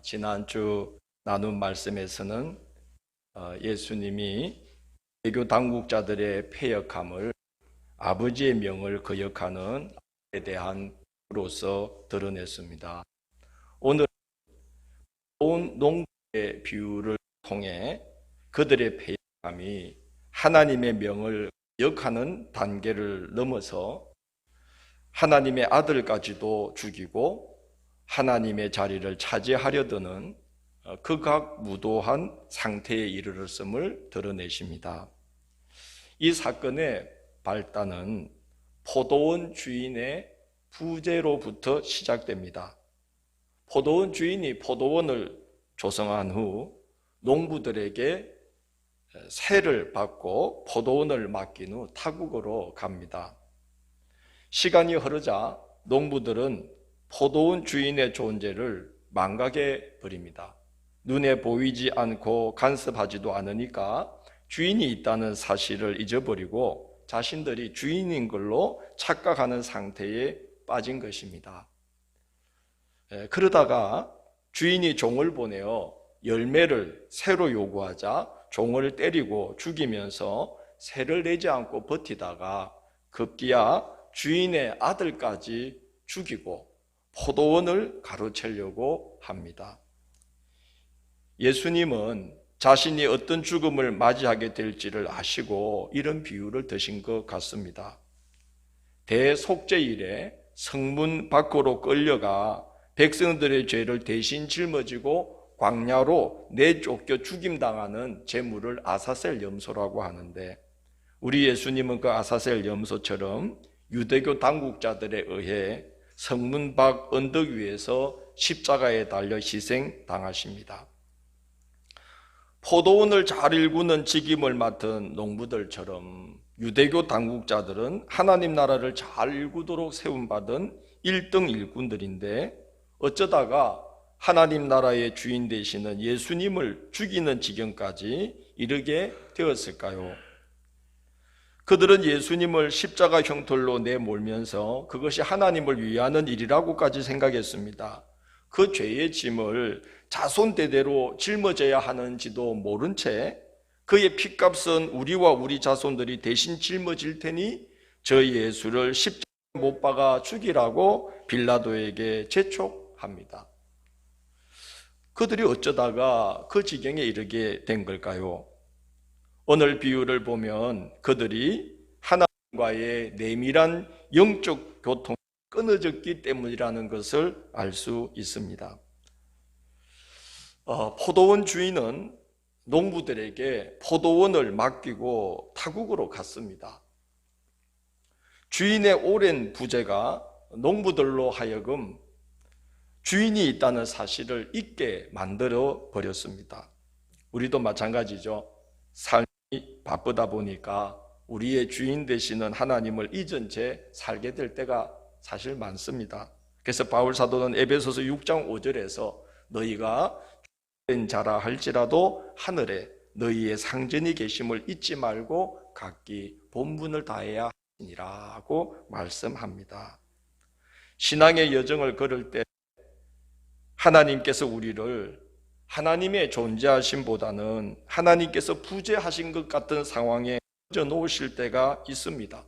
지난주 나눈 말씀에서는 예수님이 외교 당국자들의 패역함을 아버지의 명을 거역하는 에 대한 비유로서 드러냈습니다. 오늘 온 농부의 비유를 통해 그들의 패역함이 하나님의 명을 거역하는 단계를 넘어서 하나님의 아들까지도 죽이고 하나님의 자리를 차지하려 드는 극악무도한 상태에 이르렀음을 드러내십니다. 이 사건의 발단은 포도원 주인의 부재로부터 시작됩니다. 포도원 주인이 포도원을 조성한 후 농부들에게 세를 받고 포도원을 맡긴 후 타국으로 갑니다. 시간이 흐르자 농부들은 포도원 주인의 존재를 망각해 버립니다. 눈에 보이지 않고 간섭하지도 않으니까 주인이 있다는 사실을 잊어버리고 자신들이 주인인 걸로 착각하는 상태에 빠진 것입니다. 그러다가 주인이 종을 보내어 열매를 새로 요구하자 종을 때리고 죽이면서 세를 내지 않고 버티다가 급기야 주인의 아들까지 죽이고 포도원을 가로채려고 합니다. 예수님은 자신이 어떤 죽음을 맞이하게 될지를 아시고 이런 비유를 드신 것 같습니다. 대속죄일에 성문 밖으로 끌려가 백성들의 죄를 대신 짊어지고 광야로 내쫓겨 죽임당하는 제물을 아사셀 염소라고 하는데, 우리 예수님은 그 아사셀 염소처럼 유대교 당국자들에 의해 성문 밖 언덕 위에서 십자가에 달려 희생당하십니다. 포도원을 잘 일구는 직임을 맡은 농부들처럼 유대교 당국자들은 하나님 나라를 잘 일구도록 세움받은 1등 일꾼들인데, 어쩌다가 하나님 나라의 주인 되시는 예수님을 죽이는 지경까지 이르게 되었을까요? 그들은 예수님을 십자가 형틀로 내몰면서 그것이 하나님을 위하는 일이라고까지 생각했습니다. 그 죄의 짐을 자손 대대로 짊어져야 하는지도 모른 채 그의 핏값은 우리와 우리 자손들이 대신 짊어질 테니 저 예수를 십자가에 못 박아 죽이라고 빌라도에게 재촉합니다. 그들이 어쩌다가 그 지경에 이르게 된 걸까요? 오늘 비유를 보면 그들이 하나님과의 내밀한 영적 교통이 끊어졌기 때문이라는 것을 알 수 있습니다. 포도원 주인은 농부들에게 포도원을 맡기고 타국으로 갔습니다. 주인의 오랜 부재가 농부들로 하여금 주인이 있다는 사실을 잊게 만들어 버렸습니다. 우리도 마찬가지죠. 삶이 바쁘다 보니까 우리의 주인 되시는 하나님을 잊은 채 살게 될 때가 사실 많습니다. 그래서 바울 사도는 에베소서 6장 5절에서 너희가 된 자라 할지라도 하늘에 너희의 상전이 계심을 잊지 말고 각기 본분을 다해야 하니라고 말씀합니다. 신앙의 여정을 걸을 때 하나님께서 우리를 하나님의 존재하심보다는 하나님께서 부재하신 것 같은 상황에 던져 놓으실 때가 있습니다.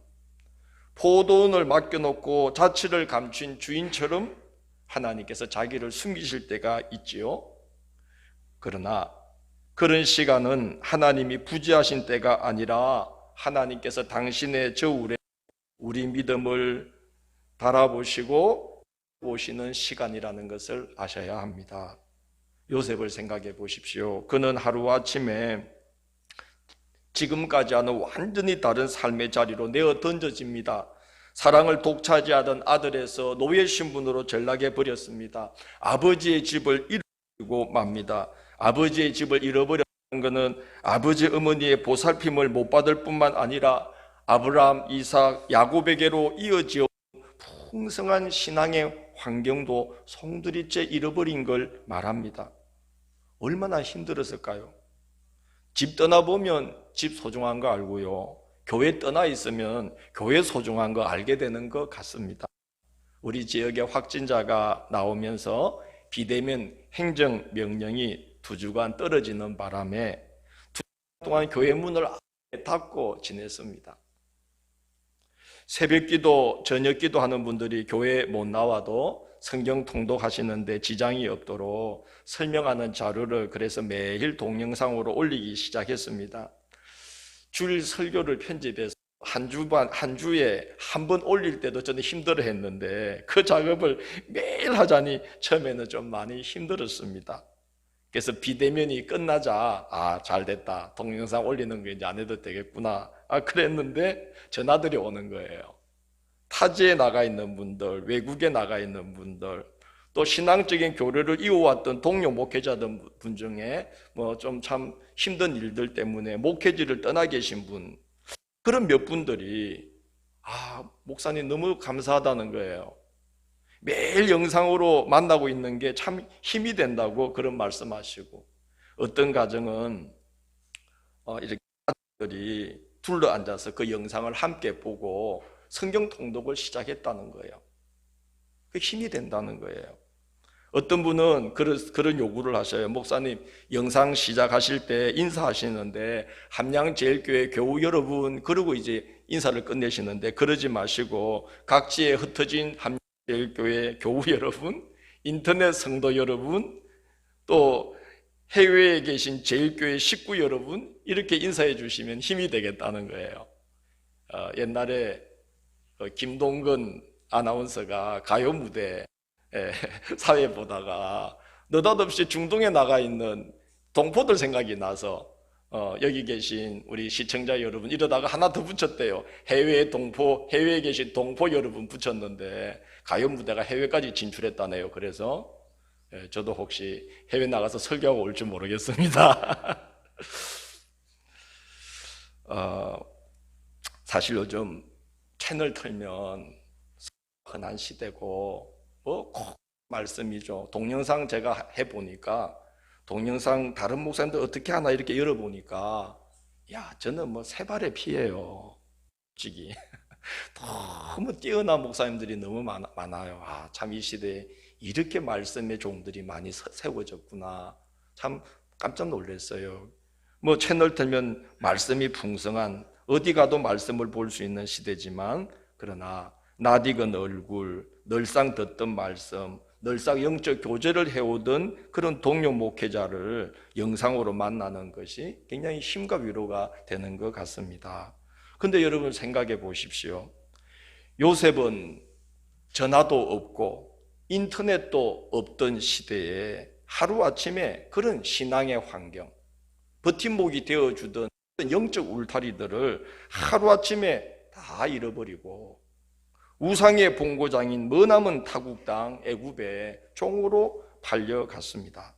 포도원을 맡겨놓고 자취를 감춘 주인처럼 하나님께서 자기를 숨기실 때가 있지요. 그러나 그런 시간은 하나님이 부재하신 때가 아니라 하나님께서 당신의 저울에 우리 믿음을 달아보시고 보시는 시간이라는 것을 아셔야 합니다. 요셉을 생각해 보십시오. 그는 하루아침에 지금까지와는 완전히 다른 삶의 자리로 내어 던져집니다. 사랑을 독차지하던 아들에서 노예 신분으로 전락해 버렸습니다. 아버지의 집을 잃어버리고 맙니다. 아버지의 집을 잃어버렸다는 것은 아버지 어머니의 보살핌을 못 받을 뿐만 아니라 아브라함, 이삭, 야곱에게로 이어지어 풍성한 신앙의 환경도 송두리째 잃어버린 걸 말합니다. 얼마나 힘들었을까요? 집 떠나보면 집 소중한 거 알고요, 교회 떠나 있으면 교회 소중한 거 알게 되는 것 같습니다. 우리 지역에 확진자가 나오면서 비대면 행정명령이 2주간 떨어지는 바람에 2주 동안 교회 문을 닫고 지냈습니다. 새벽기도, 저녁기도 하는 분들이 교회에 못 나와도 성경 통독하시는데 지장이 없도록 설명하는 자료를 그래서 매일 동영상으로 올리기 시작했습니다. 주일 설교를 편집해서 한 주에 한 번 올릴 때도 저는 힘들어 했는데 그 작업을 매일 하자니 처음에는 좀 많이 힘들었습니다. 그래서 비대면이 끝나자 잘 됐다. 동영상 올리는 거 이제 안 해도 되겠구나. 그랬는데 전화들이 오는 거예요. 타지에 나가 있는 분들, 외국에 나가 있는 분들, 또 신앙적인 교류를 이어왔던 동료 목회자들 분 중에 뭐 좀 참 힘든 일들 때문에 목회지를 떠나 계신 분, 그런 몇 분들이 목사님 너무 감사하다는 거예요. 매일 영상으로 만나고 있는 게 참 힘이 된다고 그런 말씀하시고, 어떤 가정은 이렇게 가족들이 둘러 앉아서 그 영상을 함께 보고 성경 통독을 시작했다는 거예요. 그 힘이 된다는 거예요. 어떤 분은 그런 요구를 하셔요. 목사님, 영상 시작하실 때 인사하시는데 함양제일교회 교우 여러분 그러고 이제 인사를 끝내시는데 그러지 마시고 각지에 흩어진 함양제일교회 교우 여러분, 인터넷 성도 여러분, 또 해외에 계신 제일교회 식구 여러분 이렇게 인사해 주시면 힘이 되겠다는 거예요. 옛날에 김동건 아나운서가 가요 무대 사회 보다가 느닷없이 중동에 나가 있는 동포들 생각이 나서 여기 계신 우리 시청자 여러분 이러다가 하나 더 붙였대요. 해외에 계신 동포 여러분 붙였는데 가요 무대가 해외까지 진출했다네요. 그래서 저도 혹시 해외 나가서 설교하고 올 줄 모르겠습니다. 사실 요즘 채널 틀면 흔한 시대고 꼭 말씀이죠. 동영상 제가 해보니까 동영상 다른 목사님들 어떻게 하나 이렇게 열어보니까 저는 뭐 세 발의 피예요. 솔직히 너무 뛰어난 목사님들이 너무 많아요. 참 이 시대에 이렇게 말씀의 종들이 많이 세워졌구나. 참 깜짝 놀랐어요. 뭐 채널 틀면 말씀이 풍성한, 어디 가도 말씀을 볼 수 있는 시대지만, 그러나 낯익은 얼굴, 늘상 듣던 말씀, 늘상 영적 교제를 해오던 그런 동료 목회자를 영상으로 만나는 것이 굉장히 힘과 위로가 되는 것 같습니다. 그런데 여러분 생각해 보십시오. 요셉은 전화도 없고 인터넷도 없던 시대에 하루아침에 그런 신앙의 환경, 버팀목이 되어주던 영적 울타리들을 하루아침에 다 잃어버리고 우상의 본고장인 머나먼 타국 땅 애굽에 종으로 팔려갔습니다.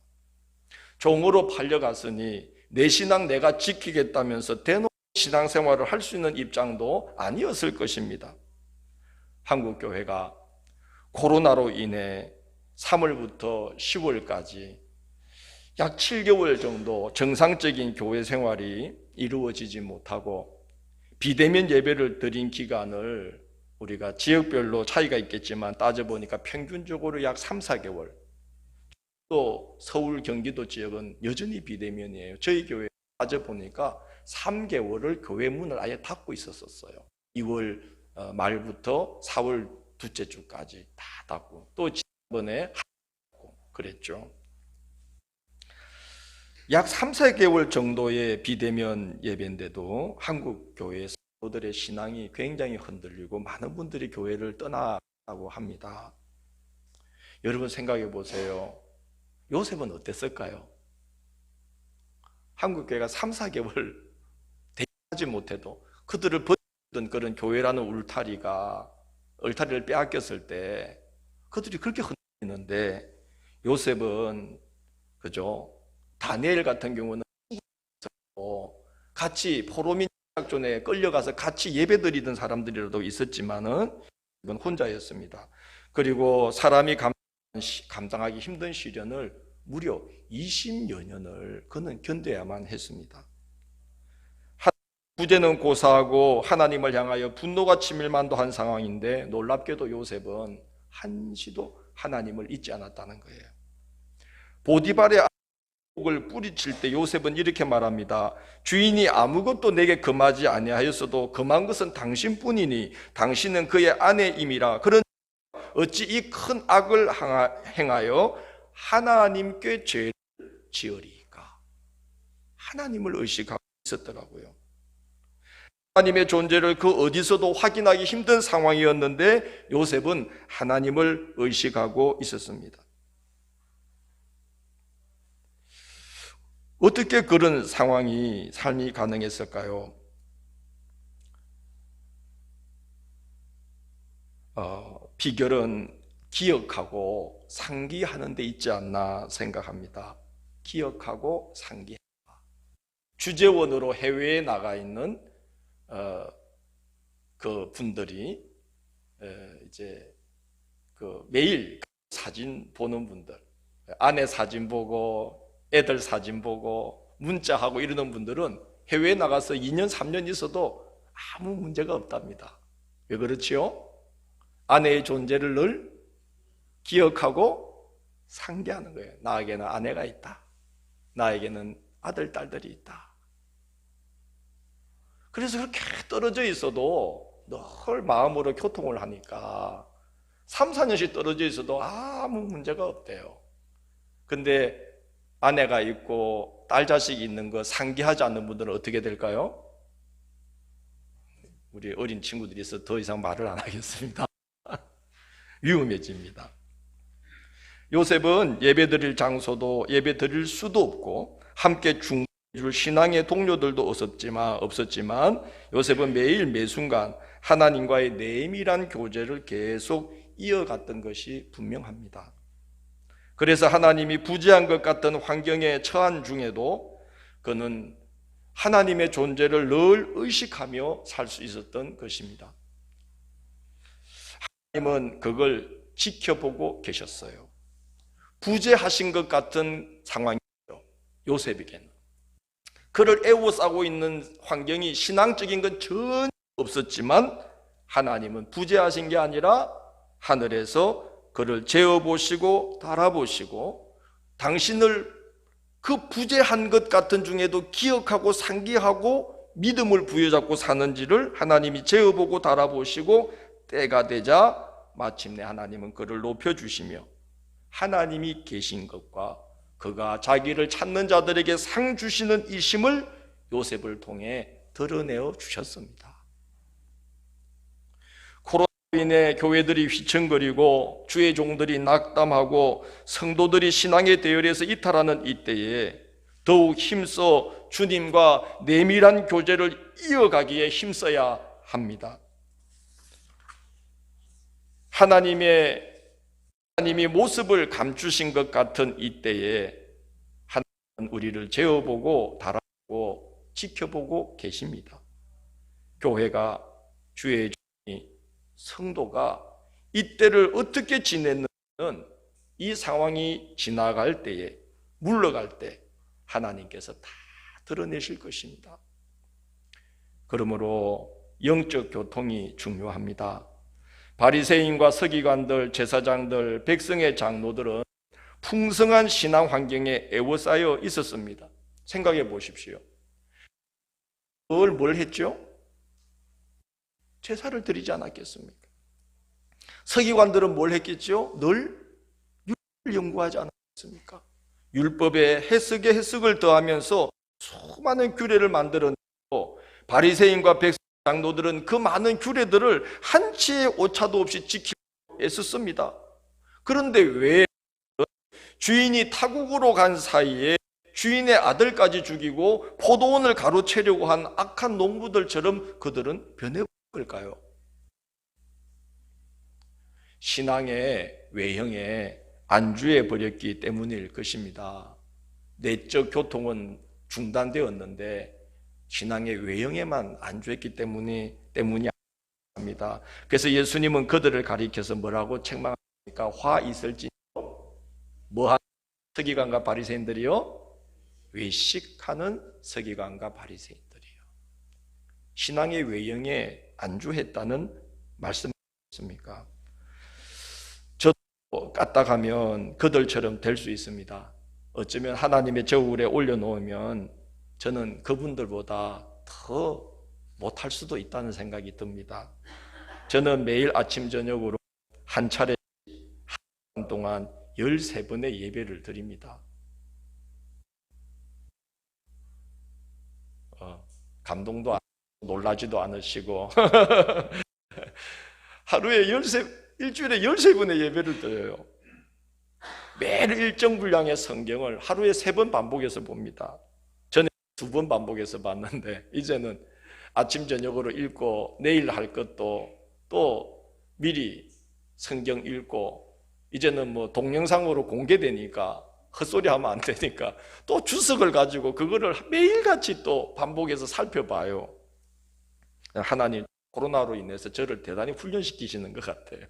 종으로 팔려갔으니 내 신앙 내가 지키겠다면서 대놓고 신앙생활을 할 수 있는 입장도 아니었을 것입니다. 한국교회가 코로나로 인해 3월부터 10월까지 약 7개월 정도 정상적인 교회 생활이 이루어지지 못하고 비대면 예배를 드린 기간을 우리가 지역별로 차이가 있겠지만 따져보니까 평균적으로 약 3, 4개월. 또 서울, 경기도 지역은 여전히 비대면이에요. 저희 교회 따져보니까 3개월을 교회 문을 아예 닫고 있었어요. 2월 말부터 4월 둘째 주까지 다 닫고, 또 지난번에 닫고 그랬죠. 약 3, 4개월 정도의 비대면 예배인데도 한국 교회 성도들의 신앙이 굉장히 흔들리고 많은 분들이 교회를 떠나고 합니다. 여러분 생각해 보세요. 요셉은 어땠을까요? 한국 교회가 3, 4개월 대기하지 못해도 그들을 버티던 그런 교회라는 울타리를 빼앗겼을 때 그들이 그렇게 흔들리는데, 요셉은 그죠? 다니엘 같은 경우는 같이 포로민 작전에 끌려가서 같이 예배드리던 사람들이라도 있었지만은 이건 혼자였습니다. 그리고 사람이 감당하기 힘든 시련을 무려 20여 년을 그는 견뎌야만 했습니다. 부재는 고사하고 하나님을 향하여 분노가 치밀만도 한 상황인데 놀랍게도 요셉은 한시도 하나님을 잊지 않았다는 거예요. 보디발의 을 뿌리칠 때 요셉은 이렇게 말합니다. 주인이 아무것도 내게 금하지 아니하였어도 금한 것은 당신뿐이니 당신은 그의 아내임이라. 그런 어찌 이 큰 악을 행하여 하나님께 죄를 지으리까. 하나님을 의식하고 있었더라고요. 하나님의 존재를 그 어디서도 확인하기 힘든 상황이었는데 요셉은 하나님을 의식하고 있었습니다. 어떻게 그런 삶이 가능했을까요? 비결은 기억하고 상기하는 데 있지 않나 생각합니다. 기억하고 상기하다. 주재원으로 해외에 나가 있는 그 분들이 이제 그 매일 사진 보는 분들, 아내 사진 보고 애들 사진 보고 문자하고 이러는 분들은 해외에 나가서 2년 3년 있어도 아무 문제가 없답니다. 왜 그렇지요? 아내의 존재를 늘 기억하고 상기하는 거예요. 나에게는 아내가 있다. 나에게는 아들, 딸들이 있다. 그래서 그렇게 떨어져 있어도 늘 마음으로 교통을 하니까 3, 4년씩 떨어져 있어도 아무 문제가 없대요. 근데 아내가 있고 딸 자식이 있는 거 상기하지 않는 분들은 어떻게 될까요? 우리 어린 친구들이 있어서 더 이상 말을 안 하겠습니다. 위험해집니다. 요셉은 예배드릴 장소도 예배드릴 수도 없고 함께 중보해줄 신앙의 동료들도 없었지만 요셉은 매일 매순간 하나님과의 내밀한 교제를 계속 이어갔던 것이 분명합니다. 그래서 하나님이 부재한 것 같은 환경에 처한 중에도 그는 하나님의 존재를 늘 의식하며 살 수 있었던 것입니다. 하나님은 그걸 지켜보고 계셨어요. 부재하신 것 같은 상황이에요. 요셉에게는. 그를 애워싸고 있는 환경이 신앙적인 건 전혀 없었지만 하나님은 부재하신 게 아니라 하늘에서 그를 재어보시고 달아보시고 당신을 그 부재한 것 같은 중에도 기억하고 상기하고 믿음을 부여잡고 사는지를 하나님이 재어보고 달아보시고 때가 되자 마침내 하나님은 그를 높여주시며 하나님이 계신 것과 그가 자기를 찾는 자들에게 상 주시는 이 심을 요셉을 통해 드러내어 주셨습니다. 코로나로 인해 교회들이 휘청거리고 주의 종들이 낙담하고 성도들이 신앙의 대열에서 이탈하는 이때에 더욱 힘써 주님과 내밀한 교제를 이어가기에 힘써야 합니다. 하나님이 모습을 감추신 것 같은 이때에 하나님은 우리를 재어보고 달아보고 지켜보고 계십니다. 교회가 주의 종이 성도가 이때를 어떻게 지냈는지는 이 상황이 지나갈 때에 물러갈 때 하나님께서 다 드러내실 것입니다. 그러므로 영적 교통이 중요합니다. 바리새인과 서기관들, 제사장들, 백성의 장로들은 풍성한 신앙 환경에 애워싸여 있었습니다. 생각해 보십시오. 뭘 했죠? 제사를 드리지 않았겠습니까? 서기관들은 뭘 했겠죠? 늘 율법을 연구하지 않았습니까? 율법에 해석을 더하면서 수많은 규례를 만들어내고 바리새인과 백성 장로들은 그 많은 규례들을 한치의 오차도 없이 지키고 애썼습니다. 그런데 왜 주인이 타국으로 간 사이에 주인의 아들까지 죽이고 포도원을 가로채려고 한 악한 농부들처럼 그들은 변해버릴까요? 신앙의 외형에 안주해 버렸기 때문일 것입니다. 내적 교통은 중단되었는데 신앙의 외형에만 안주했기 때문이 아닙니다. 그래서 예수님은 그들을 가리켜서 뭐라고 책망합니까? 화 있을지 뭐하는 서기관과 바리새인들이요? 외식하는 서기관과 바리새인들이요. 신앙의 외형에 안주했다는 말씀이십니까? 저도 까딱하면 그들처럼 될 수 있습니다. 어쩌면 하나님의 저울에 올려놓으면 저는 그분들보다 더 못할 수도 있다는 생각이 듭니다. 저는 매일 아침 저녁으로 한 차례 한 동안 13번의 예배를 드립니다. 감동도 안 놀라지도 않으시고 하루에 일주일에 13번의 예배를 드려요. 매일 일정 분량의 성경을 하루에 3번 반복해서 봅니다. 전에 2번 반복해서 봤는데 이제는 아침 저녁으로 읽고 내일 할 것도 또 미리 성경 읽고, 이제는 뭐 동영상으로 공개되니까 헛소리 하면 안 되니까 또 주석을 가지고 그거를 매일같이 또 반복해서 살펴봐요. 하나님 코로나로 인해서 저를 대단히 훈련시키시는 것 같아요.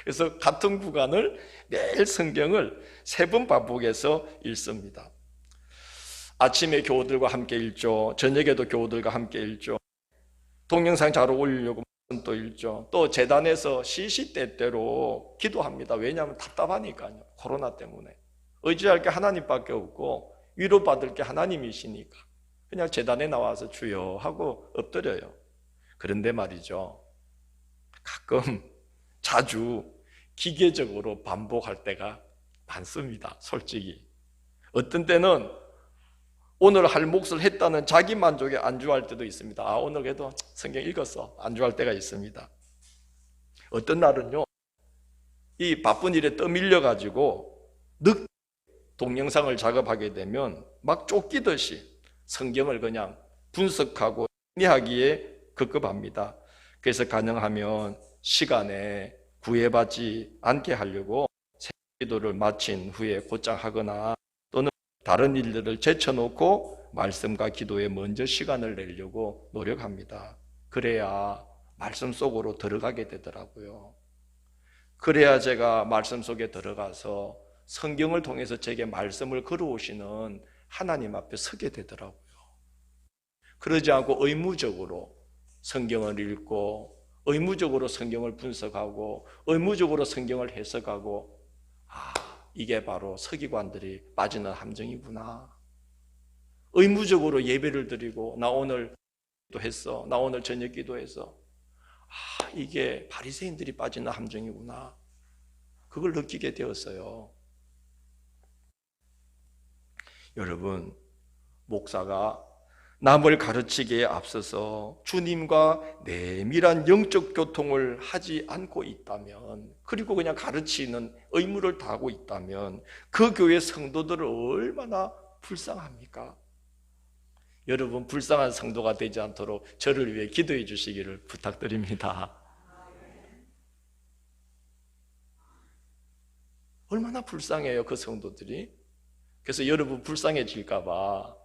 그래서 같은 구간을 매일 성경을 3번 반복해서 읽습니다. 아침에 교우들과 함께 읽죠. 저녁에도 교우들과 함께 읽죠. 동영상 자료 올리려고 또 읽죠. 또 재단에서 시시때때로 기도합니다. 왜냐하면 답답하니까요. 코로나 때문에 의지할 게 하나님밖에 없고 위로받을 게 하나님이시니까 그냥 재단에 나와서 주여 하고 엎드려요. 그런데 말이죠, 가끔 자주 기계적으로 반복할 때가 많습니다. 솔직히 어떤 때는 오늘 할 몫을 했다는 자기 만족에 안주할 때도 있습니다. 오늘 그래도 성경 읽었어, 안주할 때가 있습니다. 어떤 날은요, 이 바쁜 일에 떠밀려 가지고 늦게 동영상을 작업하게 되면 막 쫓기듯이 성경을 그냥 분석하고 정리하기에 급급합니다. 그래서 가능하면 시간에 구애받지 않게 하려고 기도를 마친 후에 곧장 하거나 또는 다른 일들을 제쳐놓고 말씀과 기도에 먼저 시간을 내려고 노력합니다. 그래야 말씀 속으로 들어가게 되더라고요. 그래야 제가 말씀 속에 들어가서 성경을 통해서 제게 말씀을 걸어오시는 하나님 앞에 서게 되더라고요. 그러지 않고 의무적으로 성경을 읽고 의무적으로 성경을 분석하고 의무적으로 성경을 해석하고, 이게 바로 서기관들이 빠지는 함정이구나. 의무적으로 예배를 드리고 나 오늘 기도했어, 나 오늘 저녁 기도했어, 이게 바리새인들이 빠지는 함정이구나. 그걸 느끼게 되었어요. 여러분, 목사가 남을 가르치기에 앞서서 주님과 내밀한 영적 교통을 하지 않고 있다면, 그리고 그냥 가르치는 의무를 다하고 있다면 그 교회 성도들은 얼마나 불쌍합니까? 여러분, 불쌍한 성도가 되지 않도록 저를 위해 기도해 주시기를 부탁드립니다. 얼마나 불쌍해요, 그 성도들이. 그래서 여러분 불쌍해질까 봐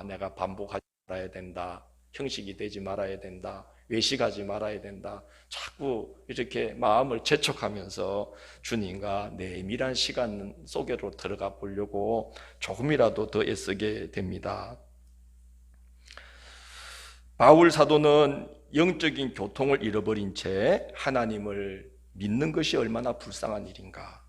내가 반복하지 말아야 된다, 형식이 되지 말아야 된다, 외식하지 말아야 된다, 자꾸 이렇게 마음을 재촉하면서 주님과 내밀한 시간 속으로 들어가 보려고 조금이라도 더 애쓰게 됩니다. 바울 사도는 영적인 교통을 잃어버린 채 하나님을 믿는 것이 얼마나 불쌍한 일인가.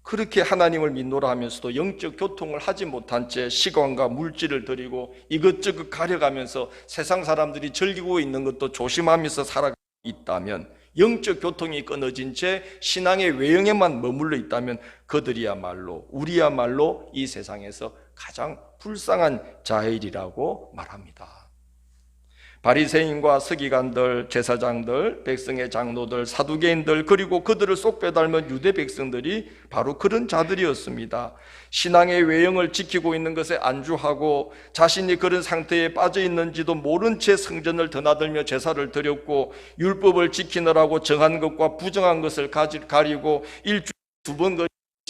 그렇게 하나님을 믿노라 하면서도 영적 교통을 하지 못한 채 시간과 물질을 들이고 이것저것 가려가면서 세상 사람들이 즐기고 있는 것도 조심하면서 살아가고 있다면, 영적 교통이 끊어진 채 신앙의 외형에만 머물러 있다면 그들이야말로, 우리야말로 이 세상에서 가장 불쌍한 자일이라고 말합니다. 바리새인과 서기관들, 제사장들, 백성의 장로들, 사두개인들, 그리고 그들을 쏙 빼닮은 유대 백성들이 바로 그런 자들이었습니다. 신앙의 외형을 지키고 있는 것에 안주하고 자신이 그런 상태에 빠져 있는지도 모른 채 성전을 드나들며 제사를 드렸고, 율법을 지키느라고 정한 것과 부정한 것을 가리고 일주일에 2번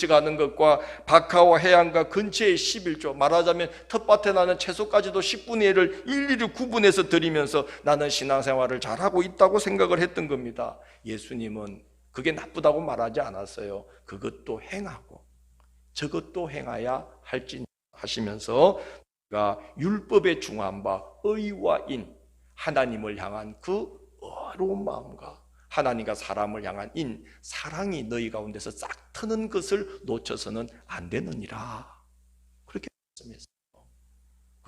가는 것과 박하와 해안과 근처의 11조, 말하자면 텃밭에 나는 채소까지도 10분의 1을 일일이 구분해서 드리면서 나는 신앙생활을 잘하고 있다고 생각을 했던 겁니다. 예수님은 그게 나쁘다고 말하지 않았어요. 그것도 행하고 저것도 행하야 할지 하시면서 율법에 중한 바 의와 인, 하나님을 향한 그 어려운 마음과 하나님과 사람을 향한 인, 사랑이 너희 가운데서 싹 트는 것을 놓쳐서는 안 되느니라.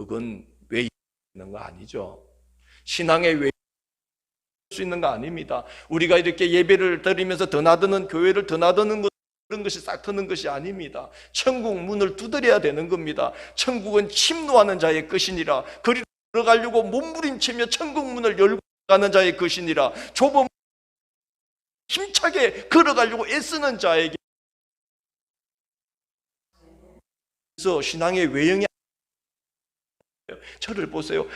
그건 왜 있는 거 아니죠. 신앙의 왜 수 있는 거 아닙니다. 우리가 이렇게 예배를 드리면서 드나드는 교회를 드나드는 것, 그런 것이 싹 트는 것이 아닙니다. 천국 문을 두드려야 되는 겁니다. 천국은 침노하는 자의 것이니라. 그리 들어가려고 몸부림치며 천국 문을 열고 가는 자의 것이니라. 좁은 힘차게 걸어가려고 애쓰는 자에게. 그래서 신앙의 외형이, 저를 보세요.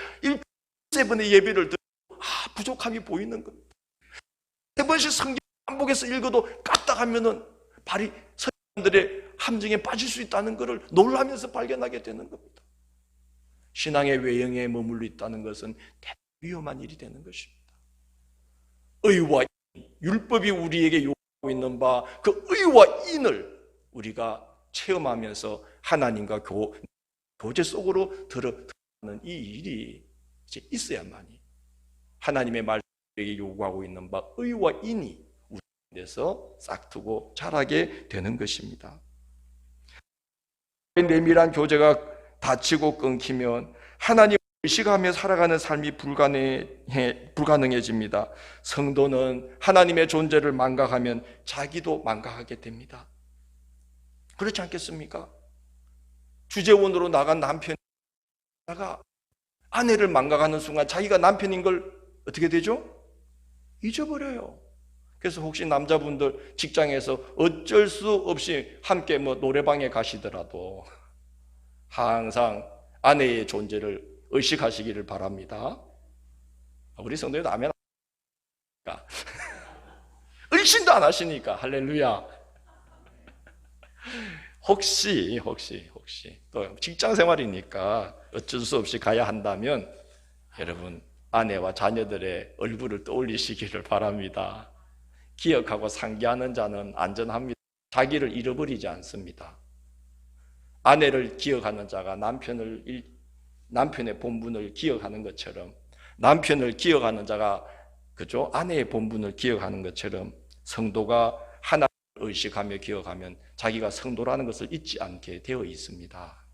7번의 예배를 드리고 부족함이 보이는 겁니다. 3번씩 성경 반복해서 읽어도 까딱하면은 발이 사람들의 함정에 빠질 수 있다는 것을 놀라면서 발견하게 되는 겁니다. 신앙의 외형에 머물러 있다는 것은 대단히 위험한 일이 되는 것입니다. 의와 인, 율법이 우리에게 요구하고 있는 바 그 의와 인을 우리가 체험하면서 하나님과 교제 속으로 들어가는 이 일이 이제 있어야만이 하나님의 말씀에게 요구하고 있는 바 의와 인이 우리 안에서 싹트고 자라게 되는 것입니다. 내밀한 교제가 닫히고 끊기면 하나님을 의식하며 살아가는 삶이 불가능해집니다. 성도는 하나님의 존재를 망각하면 자기도 망각하게 됩니다. 그렇지 않겠습니까? 주재원으로 나간 남편이 아내를 망각하는 순간 자기가 남편인 걸 어떻게 되죠? 잊어버려요. 그래서 혹시 남자분들 직장에서 어쩔 수 없이 함께 노래방에 가시더라도 항상 아내의 존재를 의식하시기를 바랍니다. 우리 성도님도 아멘. 의심도 안 하시니까 할렐루야. 혹시 또 직장 생활이니까 어쩔 수 없이 가야 한다면 여러분 아내와 자녀들의 얼굴을 떠올리시기를 바랍니다. 기억하고 상기하는 자는 안전합니다. 자기를 잃어버리지 않습니다. 아내를 기억하는 자가 남편의 본분을 기억하는 것처럼, 남편을 기억하는 자가 아내의 본분을 기억하는 것처럼 성도가 하나님을 의식하며 기억하면 자기가 성도라는 것을 잊지 않게 되어 있습니다.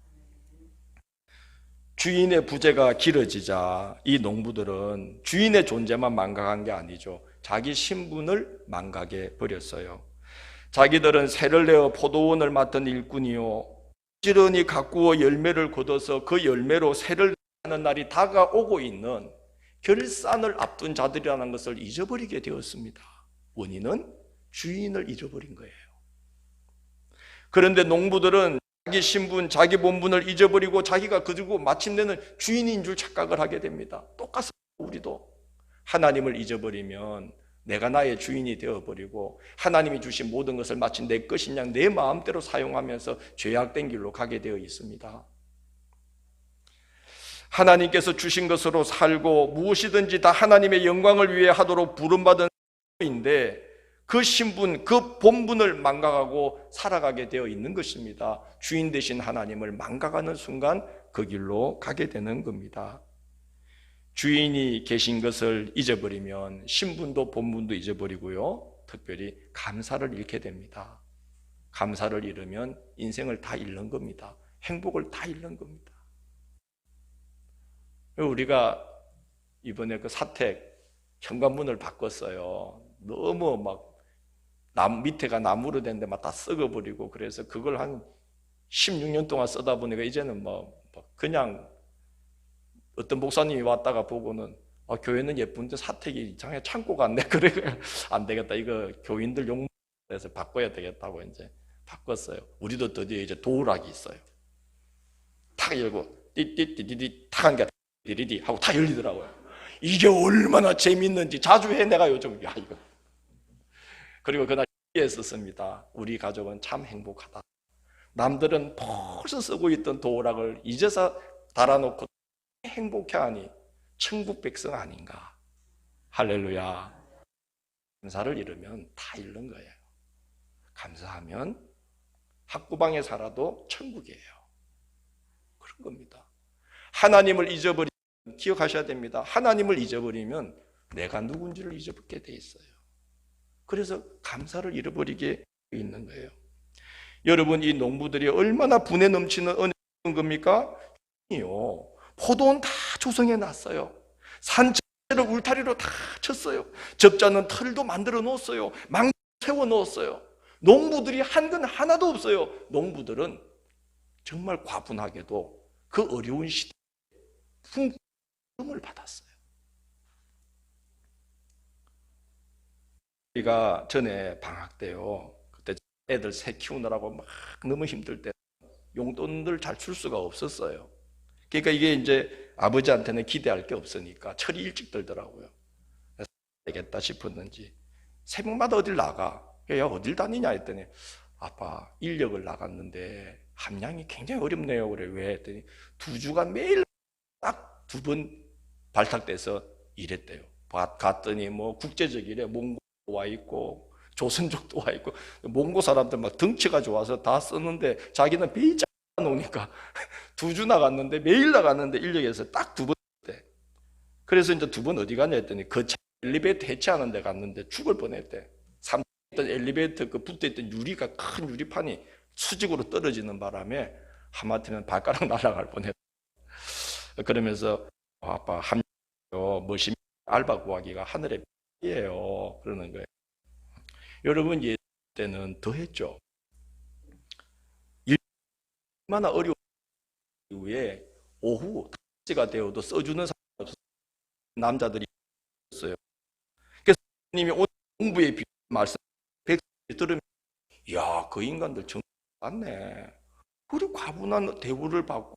주인의 부재가 길어지자 이 농부들은 주인의 존재만 망각한 게 아니죠. 자기 신분을 망각해 버렸어요. 자기들은 새를 내어 포도원을 맡은 일꾼이요 부지런히 가꾸어 열매를 거둬서 그 열매로 새를 하는 날이 다가오고 있는 결산을 앞둔 자들이라는 것을 잊어버리게 되었습니다. 원인은 주인을 잃어버린 거예요. 그런데 농부들은 자기 신분, 자기 본분을 잊어버리고 자기가 그리고 마침내는 주인인 줄 착각을 하게 됩니다. 똑같습니다. 우리도 하나님을 잊어버리면 내가 나의 주인이 되어버리고 하나님이 주신 모든 것을 마치 내 것인 양 내 마음대로 사용하면서 죄악된 길로 가게 되어 있습니다. 하나님께서 주신 것으로 살고 무엇이든지 다 하나님의 영광을 위해 하도록 부름받은 사람인데 그 신분, 그 본분을 망각하고 살아가게 되어 있는 것입니다. 주인 되신 하나님을 망각하는 순간 그 길로 가게 되는 겁니다. 주인이 계신 것을 잊어버리면 신분도 본분도 잊어버리고요, 특별히 감사를 잃게 됩니다. 감사를 잃으면 인생을 다 잃는 겁니다. 행복을 다 잃는 겁니다. 우리가 이번에 그 사택 현관문을 바꿨어요. 너무 밑에가 나무로 된 데 막 다 썩어버리고, 그래서 그걸 한 16년 동안 쓰다 보니까 이제는 그냥 어떤 목사님이 왔다가 보고는 교회는 예쁜데 사택이 이상하게 창고 같네. 그래 안 되겠다. 이거 교인들 용도에서 바꿔야 되겠다고 이제 바꿨어요. 우리도 드디어 이제 도우락이 있어요. 탁 열고 띠띠띠띠띠 탁 한 게 디디디 하고 다 열리더라고요. 이게 얼마나 재밌는지 자주 해 내가 요즘 이거. 그리고 그날 했었습니다. 우리 가족은 참 행복하다. 남들은 벌써 쓰고 있던 도우락을 이제서 달아놓고 행복해하니 천국 백성 아닌가. 할렐루야. 감사를 잃으면 다 잃는 거예요. 감사하면 학구방에 살아도 천국이에요. 그런 겁니다. 하나님을 잊어버리면, 기억하셔야 됩니다. 하나님을 잊어버리면 내가 누군지를 잊어버리게 돼 있어요. 그래서 감사를 잃어버리게 있는 거예요. 여러분, 이 농부들이 얼마나 분에 넘치는 은혜인 겁니까? 포도원 다 조성해 놨어요. 산 전체를 울타리로 다 쳤어요. 접자는 털도 만들어 놓았어요. 망 세워 놓았어요. 농부들이 한 건 하나도 없어요. 농부들은 정말 과분하게도 그 어려운 시대에 풍금을 받았어요. 우리가 전에 방학 때요, 그때 애들 새 키우느라고 막 너무 힘들 때 용돈을 잘 줄 수가 없었어요. 그러니까 이게 이제 아버지한테는 기대할 게 없으니까 철이 일찍 들더라고요. 그래서 되겠다 싶었는지 새벽마다 어딜 나가. 야, 어딜 다니냐 했더니 아빠 인력을 나갔는데 함량이 굉장히 어렵네요. 그래. 왜 했더니 2주간 매일 딱 2번 발탁돼서 일했대요. 갔더니 뭐 국제적이래. 몽고도 와 있고 조선족도 와 있고 몽고 사람들 막 덩치가 좋아서 다 쓰는데 자기는 베이 짜 놓으니까 2주 나갔는데 매일 나갔는데 인력에서 딱 2번 했대. 그래서 이제 2번 어디 가냐 했더니 그 엘리베이터 해체하는 데 갔는데 죽을 뻔했대. 3층에 있던 엘리베이터 그 붙어있던 유리가 큰 유리판이 수직으로 떨어지는 바람에 하마터면 발가락 날아갈 뻔했대. 그러면서 아빠 함요 머신 알바 구하기가 하늘의 별이에요. 그러는 거예요. 여러분 예수 때는 더 했죠. 얼마나 어려운 이후에 오후 5시가 되어도 써주는 사람이 없었어요. 남자들이 있었어요. 그래서 님이 오늘 공부에 비한 말씀 백성이 들으면 이야 그 인간들 정말 맞네. 그리 과분한 대우를 받고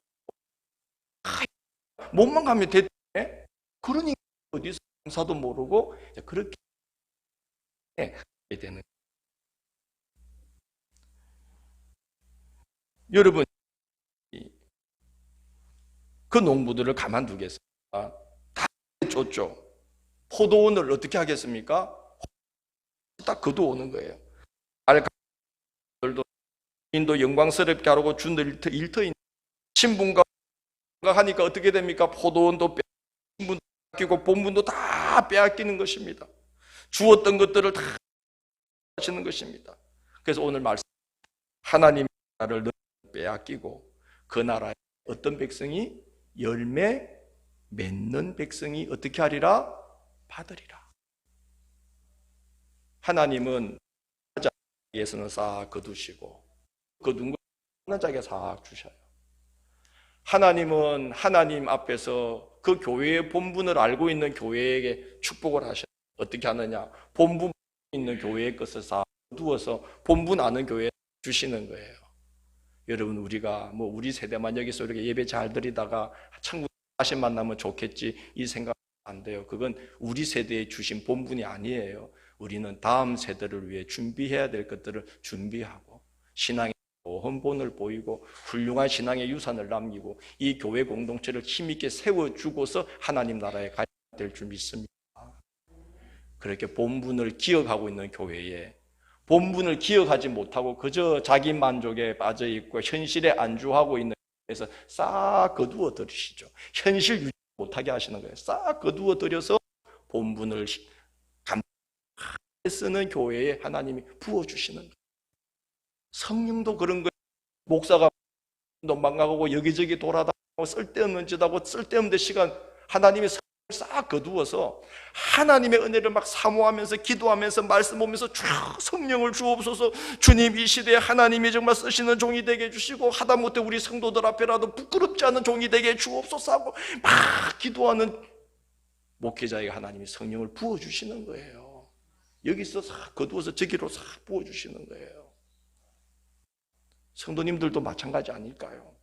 몸만 가면 됐네. 그러니까 어디서 강사도 모르고 그렇게 되는. 여러분 그 농부들을 가만두겠습니까? 다 쫓죠. 포도원을 어떻게 하겠습니까? 딱 거두오는 거예요. 알들도 인도 영광스럽게 하라고 준 일터인 신분과 하니까 어떻게 됩니까? 포도원도 신분도 빼앗기고 본분도 다 빼앗기는 것입니다. 주었던 것들을 다 하시는 것입니다. 그래서 오늘 말씀 하나님의 나라를 빼앗기고 그 나라에 어떤 백성이 열매 맺는 백성이 어떻게 하리라? 받으리라. 하나님은 자에게서는 싹 거두시고 거둔 걸 자에게 싹 주셔요. 하나님은 하나님 앞에서 그 교회의 본분을 알고 있는 교회에게 축복을 하셔요. 어떻게 하느냐? 본분 있는 교회의 것을 싹 거두어서 본분 아는 교회에 주시는 거예요. 여러분 우리가 뭐 우리 세대만 여기서 이렇게 예배 잘 드리다가 천국 다시 만나면 좋겠지 이 생각 안 돼요. 그건 우리 세대에 주신 본분이 아니에요. 우리는 다음 세대를 위해 준비해야 될 것들을 준비하고 신앙의 헌본을 보이고 훌륭한 신앙의 유산을 남기고 이 교회 공동체를 힘있게 세워주고서 하나님 나라에 가야 될 줄 믿습니다. 그렇게 본분을 기억하고 있는 교회에 본분을 기억하지 못하고 그저 자기 만족에 빠져 있고 현실에 안주하고 있는 교회에서 싹 거두어 들이시죠. 현실 유지 못하게 하시는 거예요. 싹 거두어 들여서 본분을 쓰는 교회에 하나님이 부어주시는 거예요. 성령도 그런 거예요. 목사가 도망가고 여기저기 돌아다니고 쓸데없는 짓 하고 쓸데없는 시간 하나님의 싹 거두어서 하나님의 은혜를 막 사모하면서 기도하면서 말씀 보면서 성령을 주옵소서. 주님 이 시대에 하나님이 정말 쓰시는 종이 되게 해주시고 하다못해 우리 성도들 앞에라도 부끄럽지 않은 종이 되게 해 주옵소서 하고 막 기도하는 목회자에게 하나님이 성령을 부어주시는 거예요. 여기서 싹 거두어서 저기로 싹 부어주시는 거예요. 성도님들도 마찬가지 아닐까요?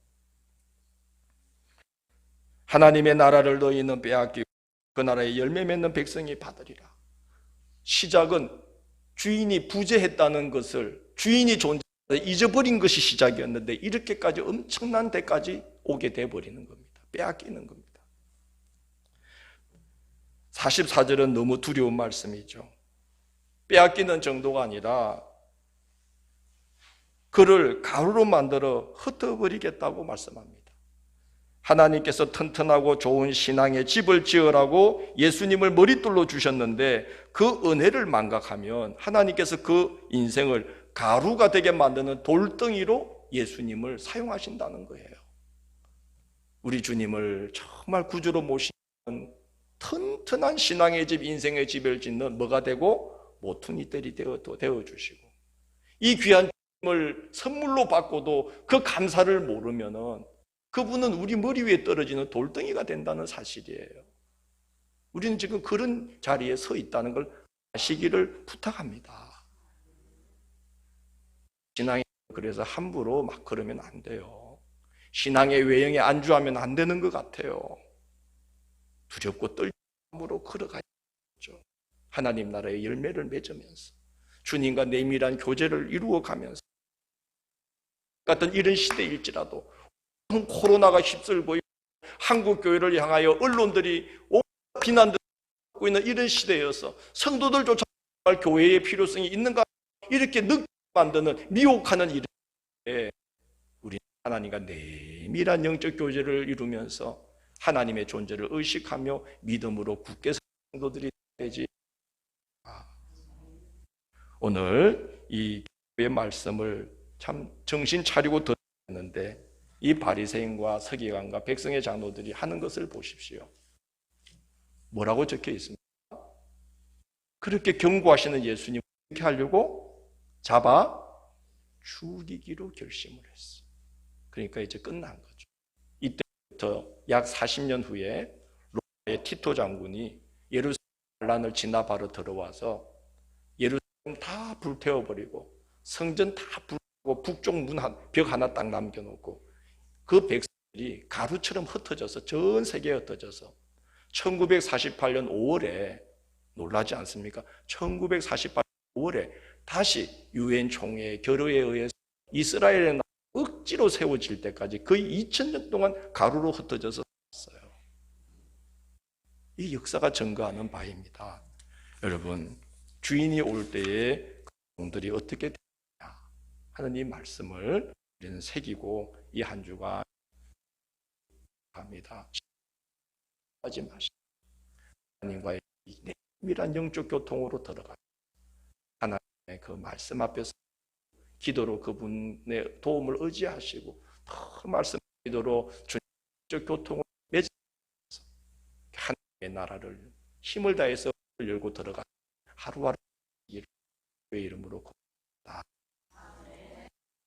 하나님의 나라를 너희는 빼앗기고 그 나라에 열매 맺는 백성이 받으리라. 시작은 주인이 부재했다는 것을 주인이 잊어버린 것이 시작이었는데 이렇게까지 엄청난 데까지 오게 돼버리는 겁니다. 빼앗기는 겁니다. 44절은 너무 두려운 말씀이죠. 빼앗기는 정도가 아니라 그를 가루로 만들어 흩어버리겠다고 말씀합니다. 하나님께서 튼튼하고 좋은 신앙의 집을 지으라고 예수님을 머릿돌로 주셨는데 그 은혜를 망각하면 하나님께서 그 인생을 가루가 되게 만드는 돌덩이로 예수님을 사용하신다는 거예요. 우리 주님을 정말 구주로 모시는 튼튼한 신앙의 집, 인생의 집을 짓는 뭐가 되고 모퉁이들이 되어주시고, 이 귀한 주님을 선물로 받고도 그 감사를 모르면은 그분은 우리 머리 위에 떨어지는 돌덩이가 된다는 사실이에요. 우리는 지금 그런 자리에 서 있다는 걸 아시기를 부탁합니다. 신앙이 그래서 함부로 막 그러면 안 돼요. 신앙의 외형에 안주하면 안 되는 것 같아요. 두렵고 떨림으로 걸어가야죠. 하나님 나라의 열매를 맺으면서 주님과 내밀한 교제를 이루어가면서 같은 이런 시대일지라도 코로나가 휩쓸고 한국 교회를 향하여 언론들이 비난을 받고 있는 이런 시대여서 성도들조차 교회의 필요성이 있는가 이렇게 느끼게 만드는 미혹하는 일에 우리 하나님과 내밀한 영적 교제를 이루면서 하나님의 존재를 의식하며 믿음으로 굳게 선 성도들이 되지. 오늘 이 교회의 말씀을 참 정신 차리고 듣는데 이 바리새인과 서기관과 백성의 장로들이 하는 것을 보십시오. 뭐라고 적혀 있습니까? 그렇게 경고하시는 예수님 어떻게 하려고? 잡아 죽이기로 결심을 했어요. 그러니까 이제 끝난 거죠. 이때부터 약 40년 후에 로마의 티토 장군이 예루살렘 반란을 지나 바로 들어와서 예루살렘 다 불태워버리고 성전 다 불고 북쪽 벽 하나 딱 남겨놓고 그 백성들이 가루처럼 흩어져서 전 세계에 흩어져서 1948년 5월에 놀라지 않습니까? 1948년 5월에 다시 유엔 총회의 결의에 의해서 이스라엘의 나라가 억지로 세워질 때까지 거의 2000년 동안 가루로 흩어져서 살았어요. 이 역사가 증거하는 바입니다. 여러분, 주인이 올 때에 그 종들이 어떻게 되느냐 하는 이 말씀을 우리는 새기고 이 한 주가 갑니다. 하지 마시고 하나님과의 내밀한 영적 교통으로 들어가 하나님의 그 말씀 앞에서 기도로 그분의 도움을 의지하시고 더 말씀 기도로 주님적 교통을 맺으면서 하나님의 나라를 힘을 다해서 열고 들어가 하루하루 예수의 이름으로